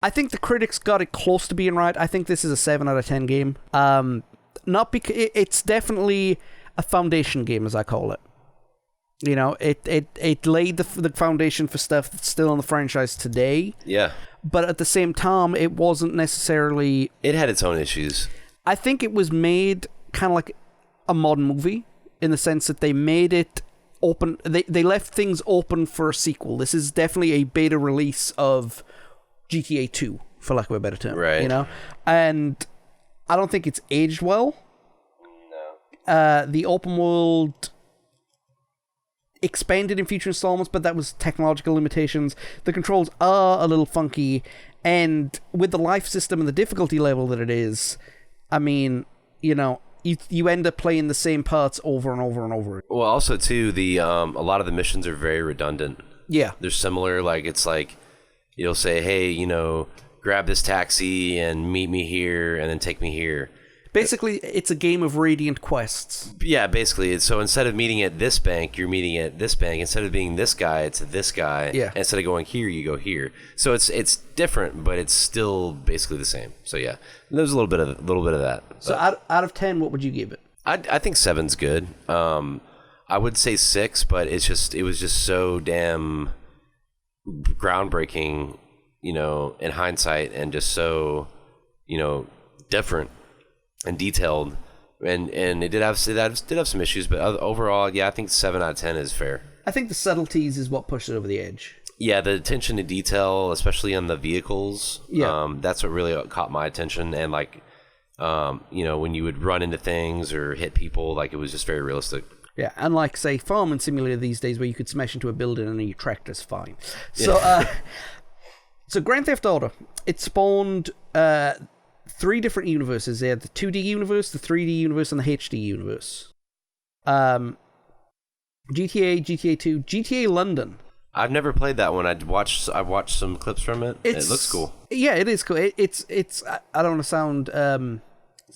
I think the critics got it close to being right. I think this is a 7 out of 10 game. Not because it's definitely a foundation game, as I call it. You know, it laid the foundation for stuff that's still in the franchise today. Yeah. But at the same time, it wasn't necessarily... It had its own issues. I think it was made kind of like a modern movie, in the sense that they made it open. They left things open for a sequel. This is definitely a beta release of GTA 2, for lack of a better term. Right. You know? And I don't think it's aged well. No. The open world expanded in future installments, but that was technological limitations. The controls are a little funky, and with the life system and the difficulty level that it is, I mean, you know, you end up playing the same parts over and over and over. Well, also too, a lot of the missions are very redundant. Yeah. They're similar. Like, it's like you'll say, hey, you know, grab this taxi and meet me here, and then take me here. Basically, it's a game of radiant quests. Yeah, basically. So instead of meeting at this bank, you're meeting at this bank. Instead of being this guy, it's this guy. Yeah. And instead of going here, you go here. So it's different, but it's still basically the same. So yeah, there's a little bit of that. So out of 10, what would you give it? I think 7's good. I would say 6, but it was just so damn groundbreaking, you know, in hindsight, and just so, you know, different and detailed, and it did have some issues, but overall, yeah, I think 7 out of 10 is fair. I think the subtleties is what pushed it over the edge. Yeah, the attention to detail, especially on the vehicles, that's what really caught my attention. And like, you know, when you would run into things or hit people, like, it was just very realistic. Yeah, unlike, say, Farming Simulator these days, where you could smash into a building and your tractor's fine. So, so Grand Theft Auto, it spawned 3 different universes. They had the 2D universe, the 3D universe, and the HD universe. GTA, GTA 2, GTA London. I've never played that one. I've watched some clips from it. It looks cool. Yeah, it is cool. It's. I don't want to sound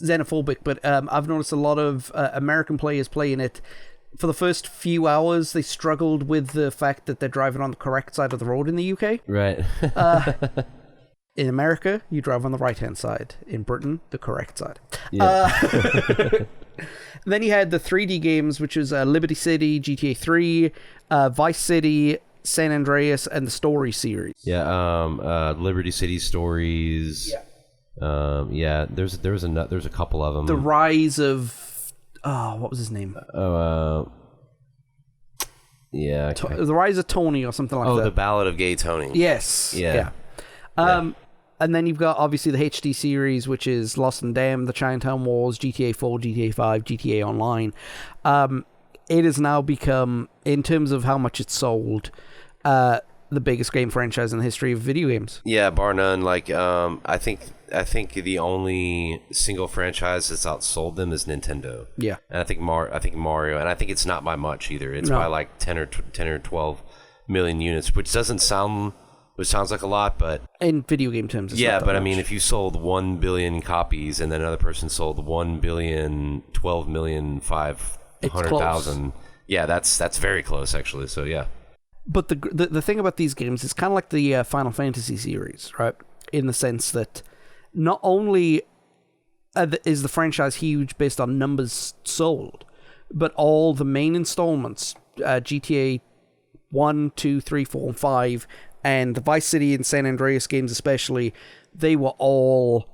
xenophobic, but I've noticed a lot of American players playing it. For the first few hours, they struggled with the fact that they're driving on the correct side of the road in the UK. Right. In America, you drive on the right-hand side. In Britain, the correct side. Yeah. Then you had the 3D games, which was Liberty City, GTA 3, Vice City, San Andreas, and the Story series. Yeah, Liberty City Stories. Yeah. Yeah, there's a couple of them. The Rise of... Oh, what was his name? Yeah. The Rise of Tony or something like that. Oh, The Ballad of Gay Tony. Yes. Yeah. And then you've got, obviously, the HD series, which is Lost and Damned, the Chinatown Wars, GTA 4, GTA 5, GTA Online. It has now become, in terms of how much it's sold, the biggest game franchise in the history of video games. Yeah, bar none. Like, I think the only single franchise that's outsold them is Nintendo. Yeah. And I think Mario, and I think it's not by much either. It's by like 10 or 12 million units, which sounds like a lot, but in video game terms, it's yeah, not that but much. I mean, if you sold 1 billion copies and then another person sold 1,012,500,000, yeah, that's very close actually. So yeah. But the thing about these games is kind of like the Final Fantasy series, right? In the sense that not only is the franchise huge based on numbers sold, but all the main installments, GTA 1, 2, 3, 4, and 5, and the Vice City and San Andreas games especially, they were all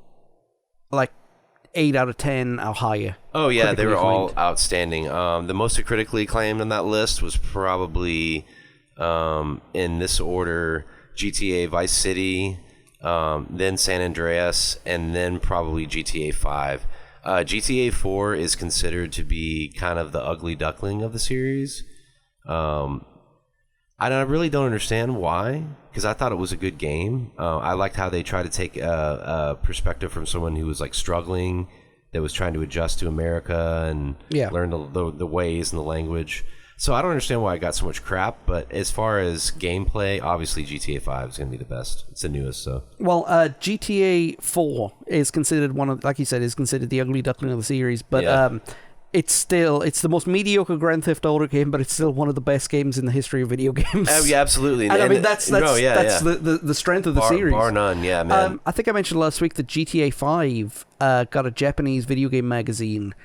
like 8 out of 10 or higher. Oh yeah, they were all outstanding. The most critically acclaimed on that list was probably, in this order, GTA Vice City, then San Andreas, and then probably GTA 5. GTA 4 is considered to be kind of the ugly duckling of the series. I really don't understand why, because I thought it was a good game. I liked how they tried to take a perspective from someone who was like struggling, that was trying to adjust to America and learn the ways and the language. So I don't understand why I got so much crap, but as far as gameplay, obviously GTA 5 is going to be the best. It's the newest, so. Well, GTA 4 is considered like you said, is considered the ugly duckling of the series, but it's the most mediocre Grand Theft Auto game, but it's still one of the best games in the history of video games. Oh yeah, absolutely. And I mean that's the strength of the series, bar none. Yeah, man. I think I mentioned last week that GTA 5 got a Japanese video game magazine.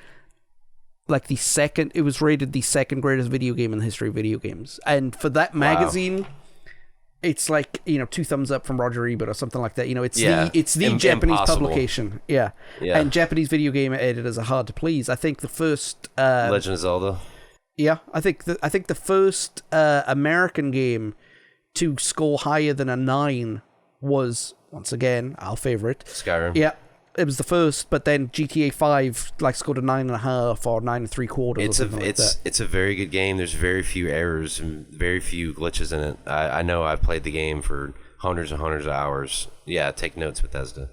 Like it was rated the second greatest video game in the history of video games, and for that magazine, it's like 2 thumbs up from Roger Ebert or something like that. It's the Japanese publication, yeah. And Japanese video game editors are hard to please. I think the first Legend of Zelda. Yeah, I think the first American game to score higher than a 9 was, once again, our favorite, Skyrim. Yeah. It was the first, but then GTA 5 scored a 9.5 or 9 3/4. It's a very good game. There's very few errors and very few glitches in it. I know I've played the game for hundreds and hundreds of hours. Yeah, take notes, Bethesda.